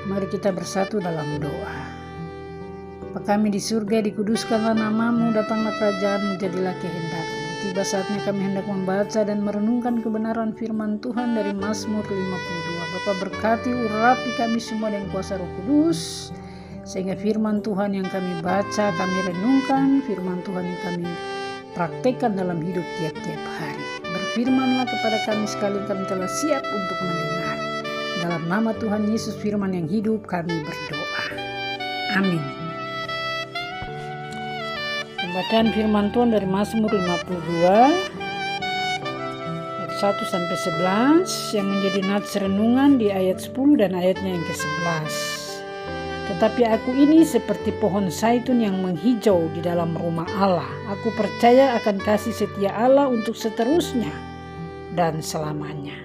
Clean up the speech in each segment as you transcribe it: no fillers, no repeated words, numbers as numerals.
Mari kita bersatu dalam doa. Bapa kami di surga, dikuduskanlah namamu, datanglah kerajaanmu, jadilah kehendakmu. Tiba saatnya kami hendak membaca dan merenungkan kebenaran firman Tuhan dari Mazmur 52. Bapa berkati, urapi kami semua dengan kuasa Roh Kudus, sehingga firman Tuhan yang kami baca, kami renungkan, firman Tuhan yang kami praktekkan dalam hidup tiap-tiap hari. Berfirmanlah kepada kami sekali, kami telah siap untuk mendengar. Dalam nama Tuhan Yesus firman yang hidup kami berdoa. Amin. Pembacaan firman Tuhan dari Mazmur 52 ayat 1 sampai 11 yang menjadi nats renungan di ayat 10 dan ayatnya yang ke-11. Tetapi aku ini seperti pohon zaitun yang menghijau di dalam rumah Allah. Aku percaya akan kasih setia Allah untuk seterusnya dan selamanya.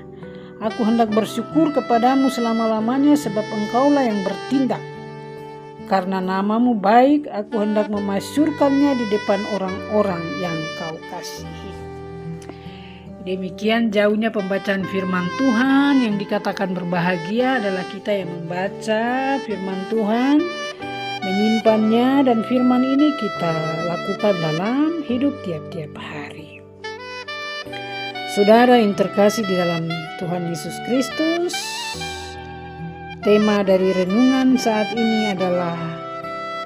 Aku hendak bersyukur kepadamu selama-lamanya, sebab engkaulah yang bertindak. Karena namamu baik, aku hendak memasyurkannya di depan orang-orang yang kau kasihi. Demikian jauhnya pembacaan firman Tuhan. Yang dikatakan berbahagia adalah kita yang membaca firman Tuhan, menyimpannya, dan firman ini kita lakukan dalam hidup tiap-tiap hari. Saudara yang terkasih di dalam Tuhan Yesus Kristus, tema dari renungan saat ini adalah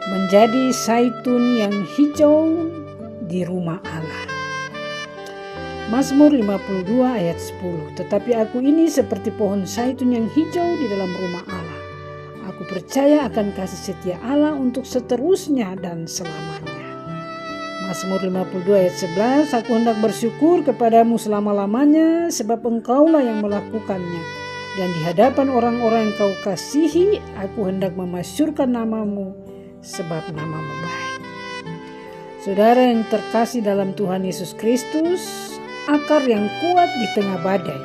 menjadi zaitun yang hijau di rumah Allah. Mazmur 52 ayat 10. Tetapi aku ini seperti pohon zaitun yang hijau di dalam rumah Allah. Aku percaya akan kasih setia Allah untuk seterusnya dan selamanya. Mazmur 52 ayat 11. Aku hendak bersyukur kepadamu selama-lamanya, sebab engkaulah yang melakukannya. Dan di hadapan orang-orang yang kau kasihi, aku hendak memasyurkan namamu, sebab namamu baik. Saudara yang terkasih dalam Tuhan Yesus Kristus, akar yang kuat di tengah badai.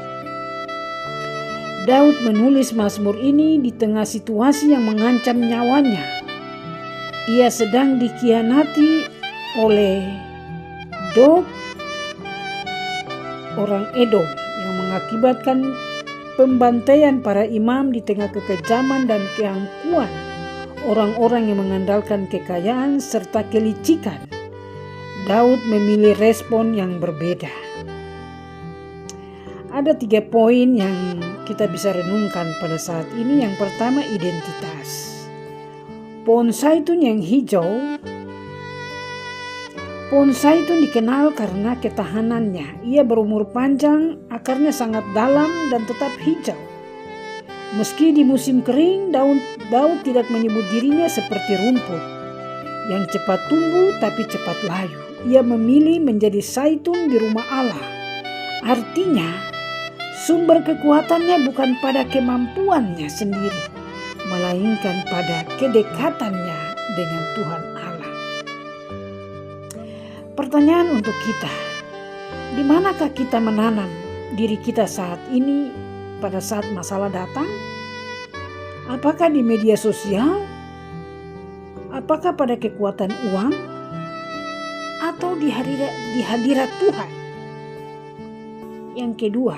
Daud menulis Mazmur ini di tengah situasi yang mengancam nyawanya. Ia sedang dikhianati oleh Doeg, orang Edom, yang mengakibatkan pembantaian para imam di tengah kekejaman dan keangkuhan orang-orang yang mengandalkan kekayaan serta kelicikan. Daud memilih respon yang berbeda. Ada 3 poin yang kita bisa renungkan pada saat ini. Yang pertama, identitas. Pohon zaitun yang hijau. Pohon zaitun dikenal karena ketahanannya. Ia berumur panjang, akarnya sangat dalam dan tetap hijau. Meski di musim kering, Daud tidak menyebut dirinya seperti rumput yang cepat tumbuh tapi cepat layu. Ia memilih menjadi zaitun di rumah Allah. Artinya, sumber kekuatannya bukan pada kemampuannya sendiri, melainkan pada kedekatannya dengan Tuhan Allah. Pertanyaan untuk kita, di manakah kita menanam diri kita saat ini pada saat masalah datang? Apakah di media sosial? Apakah pada kekuatan uang? Atau di hadirat Tuhan? Yang kedua,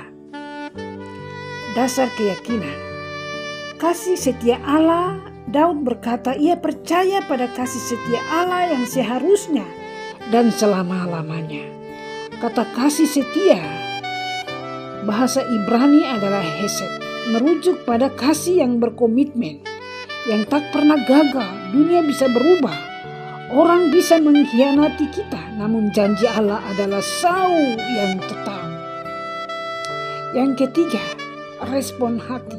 dasar keyakinan. Kasih setia Allah. Daud berkata ia percaya pada kasih setia Allah yang seharusnya dan selama-lamanya. Kata kasih setia, bahasa Ibrani adalah hesed, merujuk pada kasih yang berkomitmen, yang tak pernah gagal. Dunia bisa berubah, orang bisa mengkhianati kita, namun janji Allah adalah sau yang tetap. Yang ketiga, respon hati.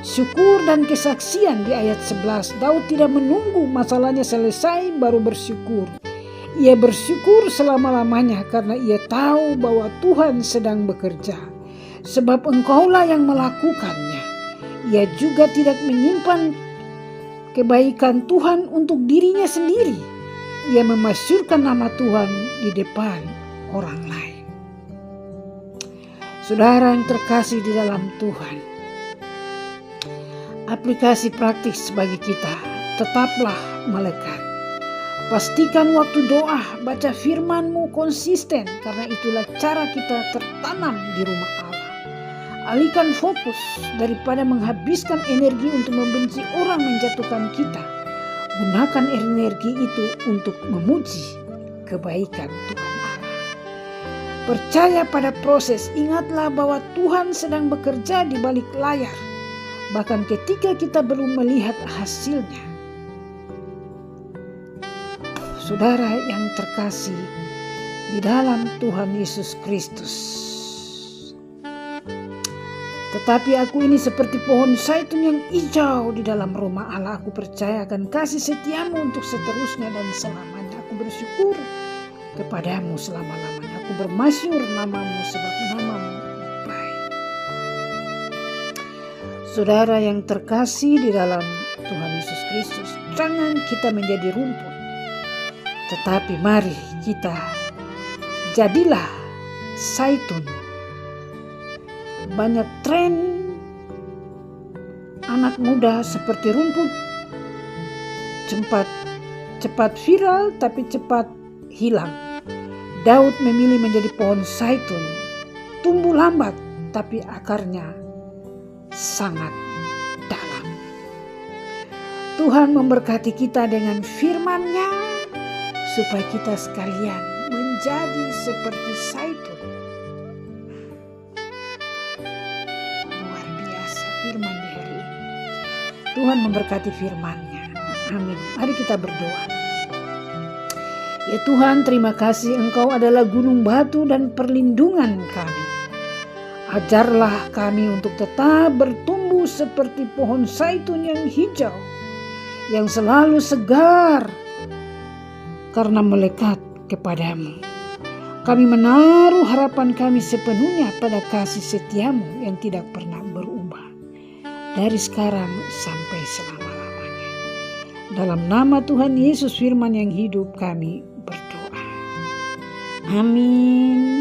Syukur dan kesaksian di ayat 11. Daud tidak menunggu masalahnya selesai baru bersyukur. Ia bersyukur selama-lamanya karena ia tahu bahwa Tuhan sedang bekerja. Sebab engkaulah yang melakukannya. Ia juga tidak menyimpan kebaikan Tuhan untuk dirinya sendiri. Ia memasyurkan nama Tuhan di depan orang lain. Saudara yang terkasih di dalam Tuhan, aplikasi praktis bagi kita, tetaplah melekat. Pastikan waktu doa, baca firman-Mu konsisten, karena itulah cara kita tertanam di rumah Allah. Alihkan fokus daripada menghabiskan energi untuk membenci orang menjatuhkan kita. Gunakan energi itu untuk memuji kebaikan Tuhan Allah. Percaya pada proses, ingatlah bahwa Tuhan sedang bekerja di balik layar, bahkan ketika kita belum melihat hasilnya. Saudara yang terkasih di dalam Tuhan Yesus Kristus, tetapi aku ini seperti pohon zaitun yang hijau di dalam rumah Allah. Aku percaya akan kasih setiamu untuk seterusnya dan selamanya. Aku bersyukur kepadamu selama-lamanya. Aku bermasyhur namamu sebab namamu baik. Saudara yang terkasih di dalam Tuhan Yesus Kristus, jangan kita menjadi rumput, tetapi mari kita jadilah zaitun. Banyak tren anak muda seperti rumput, cepat viral tapi cepat hilang. Daud memilih menjadi pohon zaitun, tumbuh lambat tapi akarnya sangat dalam. Tuhan memberkati kita dengan firman-Nya supaya kita sekalian menjadi seperti zaitun. Firman di hari ini. Tuhan memberkati firman-Nya. Amin. Mari kita berdoa. Ya Tuhan, terima kasih Engkau adalah gunung batu dan perlindungan kami. Ajarlah kami untuk tetap bertumbuh seperti pohon zaitun yang hijau, yang selalu segar karena melekat kepadamu. Kami menaruh harapan kami sepenuhnya pada kasih setiamu yang tidak pernah berubah, dari sekarang sampai selama-lamanya. Dalam nama Tuhan Yesus firman yang hidup kami berdoa. Amin.